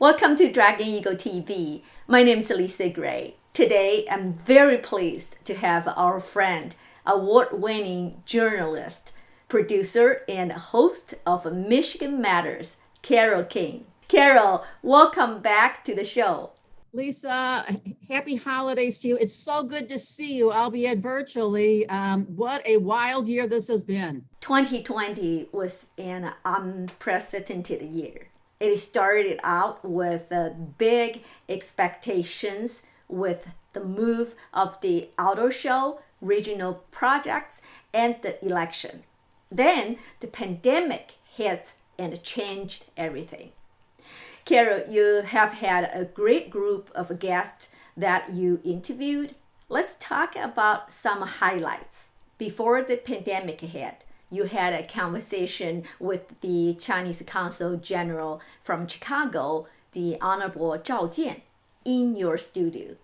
Welcome to Dragon Eagle TV. My name is Lisa Gray. Today, I'm very pleased to have our friend, award-winning journalist, producer, and host of Michigan Matters, Carol Cain. Carol, welcome back to the show. Lisa, happy holidays to you. It's so good to see you, albeit virtually. What a wild year this has been. 2020 was an unprecedented year. It started out with big expectations with the move of the auto show, regional projects, and the election. Then the pandemic hit and changed everything. Carol, you have had a great group of guests that you interviewed. Let's talk about some highlights. Before the pandemic hit, you had a conversation with the Chinese Consul General from Chicago, the Honorable Zhao Jian, in your studio.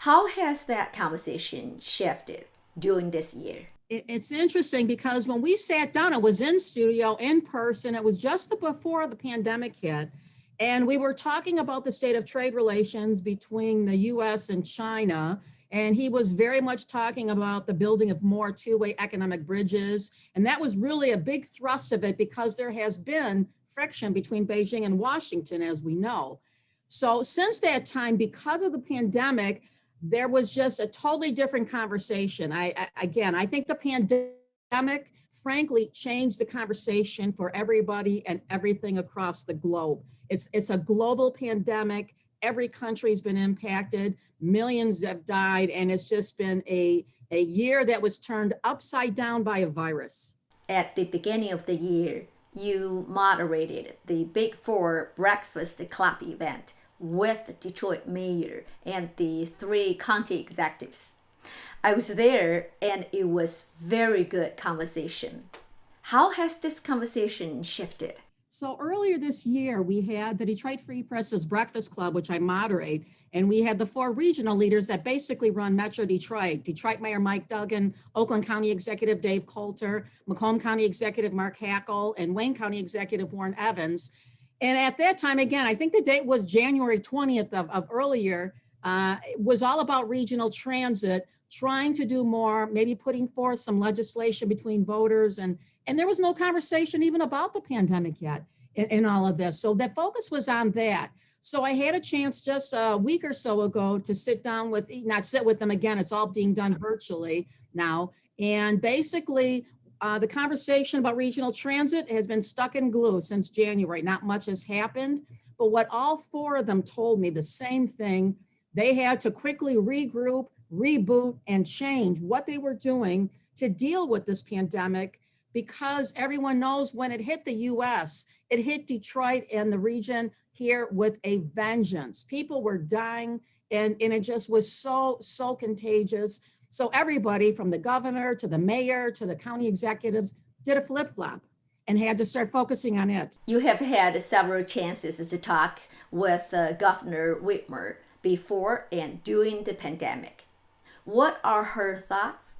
How has that conversation shifted during this year? It's interesting because when we sat down, it was in studio, in person. It was just before the pandemic hit. And we were talking about the state of trade relations between the US and China. And he was very much talking about the building of more two-way economic bridges. And that was really a big thrust of it because there has been friction between Beijing and Washington, as we know. So since that time, because of the pandemic, there was just a totally different conversation. I think the pandemic, frankly, changed the conversation for everybody and everything across the globe. It's a global pandemic. Every country's been impacted. Millions have died. And it's just been a year that was turned upside down by a virus. At the beginning of the year, you moderated the Big Four Breakfast Club event with Detroit Mayor and the 3 county executives. I was there and it was very good conversation. How has this conversation shifted? So earlier this year, we had the Detroit Free Press's Breakfast Club, which I moderate, and we had the 4 regional leaders that basically run Metro Detroit. Detroit Mayor Mike Duggan, Oakland County Executive Dave Coulter, Macomb County Executive Mark Hackle, and Wayne County Executive Warren Evans. And at that time, again, I think the date was January 20th of earlier, it was all about regional transit, trying to do more, maybe putting forth some legislation between voters. And there was no conversation even about the pandemic yet in all of this. So the focus was on that. So I had a chance just a week or so ago to sit down with, not sit with them again, it's all being done virtually now. And basically, the conversation about regional transit has been stuck in glue since January. Not much has happened, but what all 4 of them told me, the same thing, they had to quickly regroup, reboot, and change what they were doing to deal with this pandemic, because everyone knows when it hit the US, it hit Detroit and the region here with a vengeance. People were dying and it just was so contagious. So everybody from the governor to the mayor to the county executives did a flip-flop and had to start focusing on it. You have had several chances to talk with Governor Whitmer before and during the pandemic. What are her thoughts?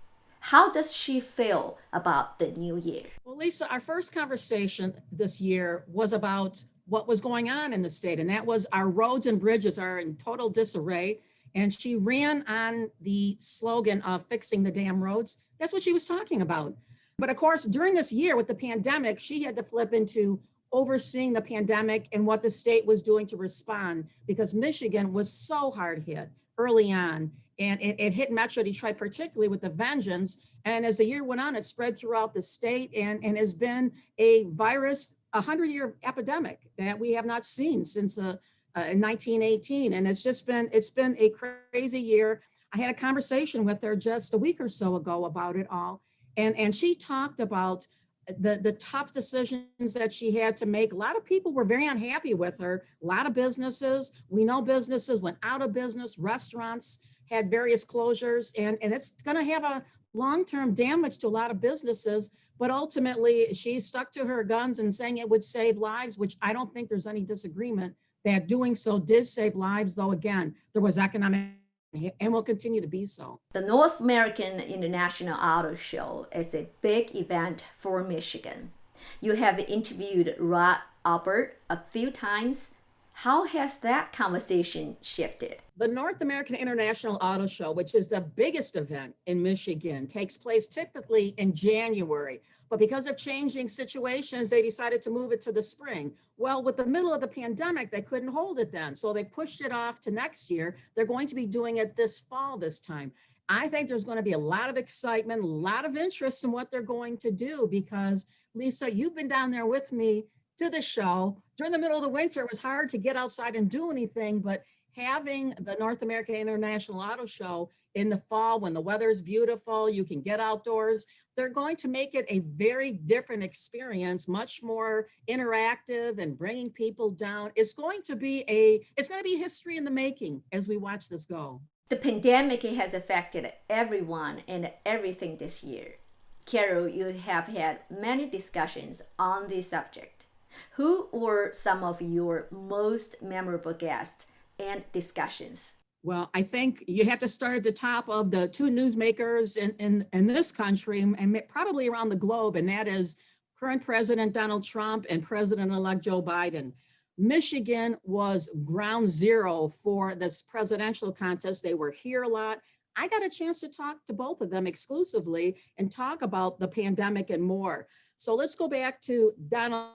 How does she feel about the new year? Well, Lisa, our first conversation this year was about what was going on in the state, and that was our roads and bridges are in total disarray. And she ran on the slogan of fixing the damn roads. That's what she was talking about. But of course, during this year with the pandemic, she had to flip into overseeing the pandemic and what the state was doing to respond, because Michigan was so hard hit early on. And it hit Metro Detroit particularly with the vengeance. And as the year went on, it spread throughout the state and has been a virus, 100-year epidemic that we have not seen since in 1918. And it's been a crazy year. I had a conversation with her just a week or so ago about it all. And she talked about the tough decisions that she had to make. A lot of people were very unhappy with her. A lot of businesses, we know businesses went out of business, restaurants had various closures, and it's going to have a long-term damage to a lot of businesses. But ultimately, she stuck to her guns and saying it would save lives, which I don't think there's any disagreement that doing so did save lives, though, again, there was economic and will continue to be so. The North American International Auto Show is a big event for Michigan. You have interviewed Rod Albert a few times. How has that conversation shifted? The North American International Auto Show, which is the biggest event in Michigan, takes place typically in January. But because of changing situations, they decided to move it to the spring. Well, with the middle of the pandemic, they couldn't hold it then. So they pushed it off to next year. They're going to be doing it this fall this time. I think there's going to be a lot of excitement, a lot of interest in what they're going to do because, Lisa, you've been down there with me to the show. During the middle of the winter, it was hard to get outside and do anything, but having the North American International Auto Show in the fall when the weather is beautiful, you can get outdoors, they're going to make it a very different experience, much more interactive and bringing people down. It's going to be history in the making as we watch this go. The pandemic has affected everyone and everything this year. Carol, you have had many discussions on this subject. Who were some of your most memorable guests and discussions? Well, I think you have to start at the top of the two newsmakers in this country and probably around the globe, and that is current President Donald Trump and President-elect Joe Biden. Michigan was ground zero for this presidential contest. They were here a lot. I got a chance to talk to both of them exclusively and talk about the pandemic and more. So let's go back to Donald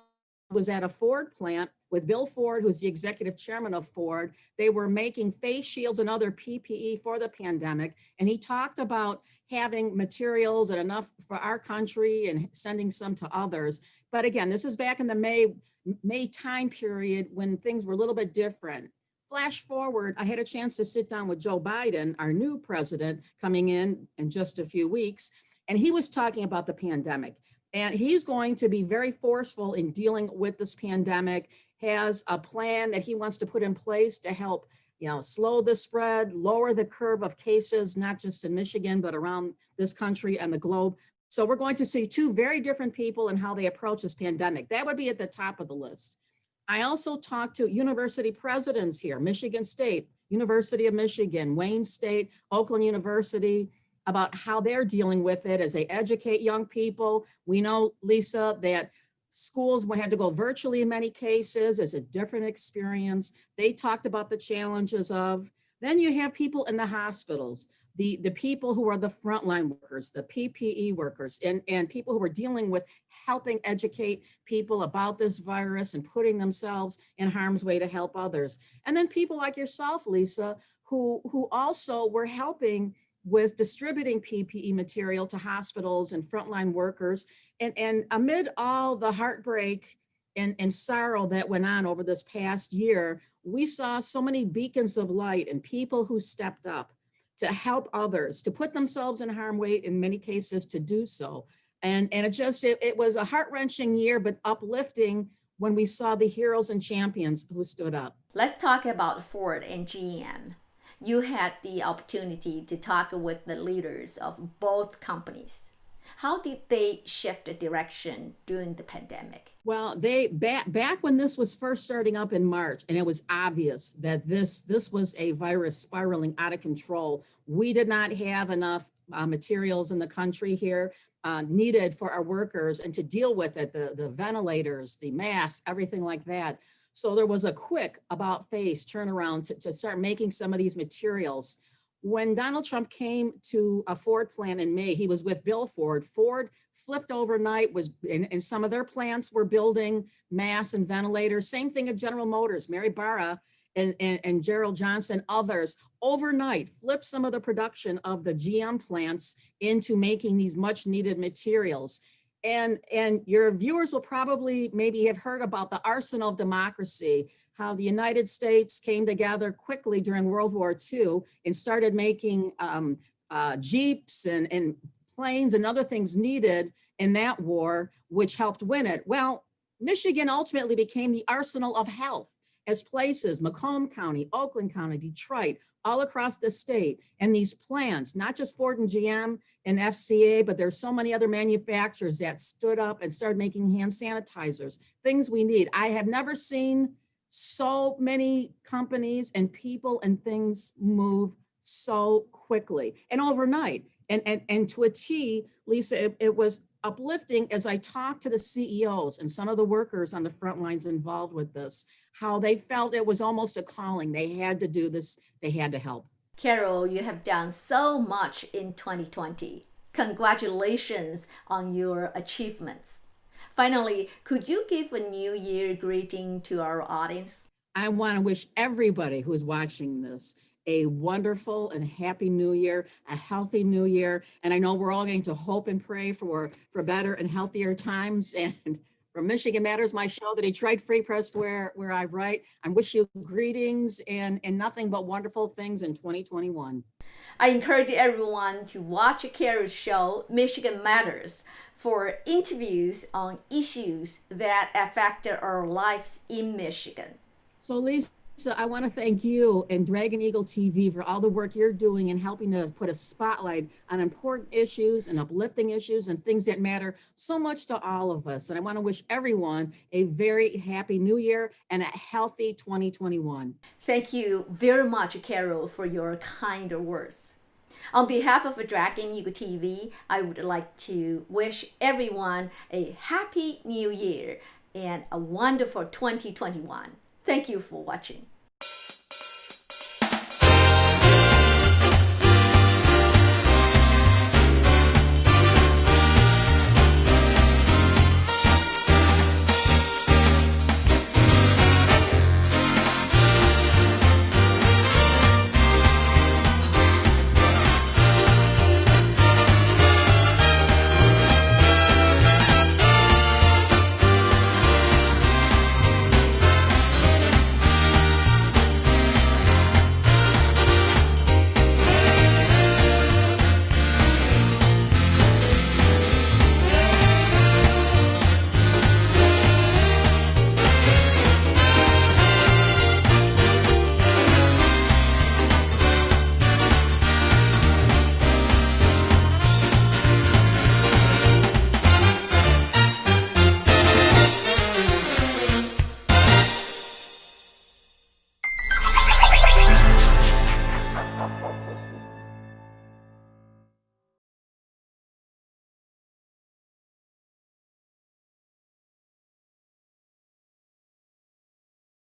was at a Ford plant with Bill Ford, who's the executive chairman of Ford. They were making face shields and other PPE for the pandemic. And he talked about having materials and enough for our country and sending some to others. But again, this is back in the May time period when things were a little bit different. Flash forward, I had a chance to sit down with Joe Biden, our new president, coming in just a few weeks, and he was talking about the pandemic. And he's going to be very forceful in dealing with this pandemic, has a plan that he wants to put in place to help, slow the spread, lower the curve of cases, not just in Michigan, but around this country and the globe. So we're going to see two very different people and how they approach this pandemic. That would be at the top of the list. I also talked to university presidents here, Michigan State, University of Michigan, Wayne State, Oakland University, about how they're dealing with it as they educate young people. We know, Lisa, that schools had to go virtually in many cases as a different experience. They talked about the challenges of. Then you have people in the hospitals, the people who are the frontline workers, the PPE workers, and people who are dealing with helping educate people about this virus and putting themselves in harm's way to help others. And then people like yourself, Lisa, who also were helping with distributing PPE material to hospitals and frontline workers. And amid all the heartbreak and sorrow that went on over this past year, we saw so many beacons of light and people who stepped up to help others, to put themselves in harm's way in many cases to do so. And it was a heart-wrenching year, but uplifting when we saw the heroes and champions who stood up. Let's talk about Ford and GM. You had the opportunity to talk with the leaders of both companies. How did they shift the direction during the pandemic? Well, they back when this was first starting up in March, and it was obvious that this was a virus spiraling out of control. We did not have enough materials in the country here needed for our workers and to deal with it, the ventilators, the masks, everything like that. So there was a quick about-face turnaround to start making some of these materials. When Donald Trump came to a Ford plant in May, he was with Bill Ford. Ford flipped overnight, and some of their plants were building masks and ventilators. Same thing at General Motors, Mary Barra and Gerald Johnson, others, overnight flipped some of the production of the GM plants into making these much needed materials. And your viewers will probably maybe have heard about the arsenal of democracy, how the United States came together quickly during World War II and started making Jeeps and planes and other things needed in that war, which helped win it. Well, Michigan ultimately became the arsenal of health as places, Macomb County, Oakland County, Detroit, all across the state. And these plants, not just Ford and GM and FCA, but there's so many other manufacturers that stood up and started making hand sanitizers, things we need. I have never seen so many companies and people and things move so quickly and overnight. And to a T, Lisa, it was uplifting as I talked to the CEOs and some of the workers on the front lines involved with this, how they felt it was almost a calling. They had to do this. They had to help. Carol, you have done so much in 2020. Congratulations on your achievements. Finally, could you give a New Year greeting to our audience? I want to wish everybody who is watching this a wonderful and happy new year, a healthy new year. And I know we're all going to hope and pray for better and healthier times. And from Michigan Matters, my show, the Detroit Free Press, where I write, I wish you greetings and nothing but wonderful things in 2021. I encourage everyone to watch Carol's show, Michigan Matters, for interviews on issues that affect our lives in Michigan. So Lisa, I want to thank you and Dragon Eagle TV for all the work you're doing in helping to put a spotlight on important issues and uplifting issues and things that matter so much to all of us. And I want to wish everyone a very happy new year and a healthy 2021. Thank you very much, Carol, for your kind words. On behalf of Dragon Eagle TV, I would like to wish everyone a happy new year and a wonderful 2021. Thank you for watching.